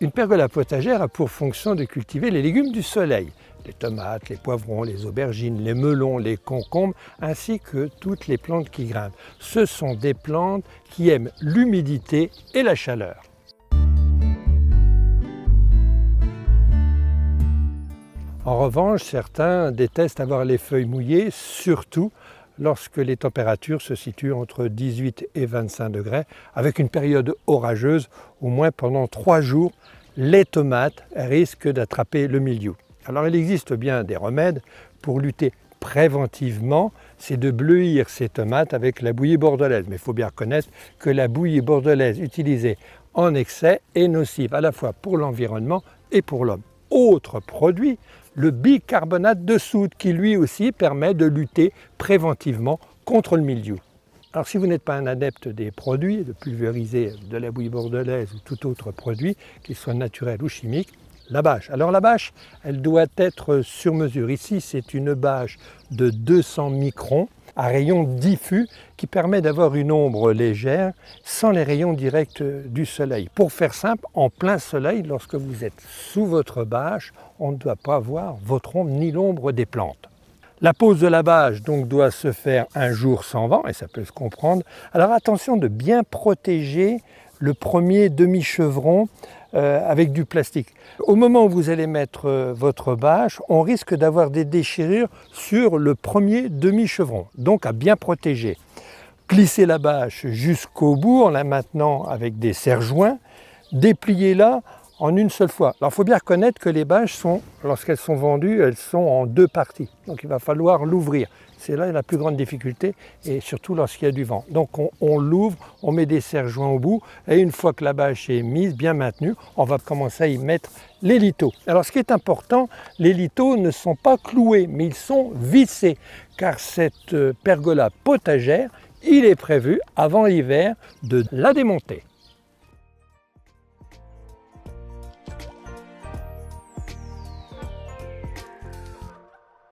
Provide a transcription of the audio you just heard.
Une pergola potagère a pour fonction de cultiver les légumes du soleil, les tomates, les poivrons, les aubergines, les melons, les concombres, ainsi que toutes les plantes qui grimpent. Ce sont des plantes qui aiment l'humidité et la chaleur. En revanche, certains détestent avoir les feuilles mouillées, surtout lorsque les températures se situent entre 18 et 25 degrés, avec une période orageuse, au moins pendant 3 jours, les tomates risquent d'attraper le mildiou. Alors il existe bien des remèdes pour lutter préventivement, c'est de bleuir ces tomates avec la bouillie bordelaise. Mais il faut bien reconnaître que la bouillie bordelaise utilisée en excès est nocive à la fois pour l'environnement et pour l'homme. Autre produit, le bicarbonate de soude qui lui aussi permet de lutter préventivement contre le mildiou. Alors si vous n'êtes pas un adepte des produits, de pulvériser de la bouillie bordelaise ou tout autre produit, qu'il soit naturel ou chimique, la bâche. Alors la bâche, elle doit être sur mesure. Ici, c'est une bâche de 200 microns à rayon diffus qui permet d'avoir une ombre légère sans les rayons directs du soleil. Pour faire simple, en plein soleil, lorsque vous êtes sous votre bâche, on ne doit pas voir votre ombre ni l'ombre des plantes. La pose de la bâche donc doit se faire un jour sans vent, et ça peut se comprendre. Alors attention de bien protéger le premier demi-chevron avec du plastique. Au moment où vous allez mettre votre bâche, on risque d'avoir des déchirures sur le premier demi-chevron, donc à bien protéger. Plissez la bâche jusqu'au bout en la maintenant avec des serre-joints, dépliez-la en une seule fois. Alors il faut bien reconnaître que les bâches lorsqu'elles sont vendues, elles sont en 2 parties. Donc il va falloir l'ouvrir. C'est là la plus grande difficulté, et surtout lorsqu'il y a du vent. Donc on l'ouvre, on met des serre-joints au bout, et une fois que la bâche est mise, bien maintenue, on va commencer à y mettre les lithos. Alors ce qui est important, les lithos ne sont pas cloués, mais ils sont vissés, car cette pergola potagère, il est prévu, avant l'hiver, de la démonter.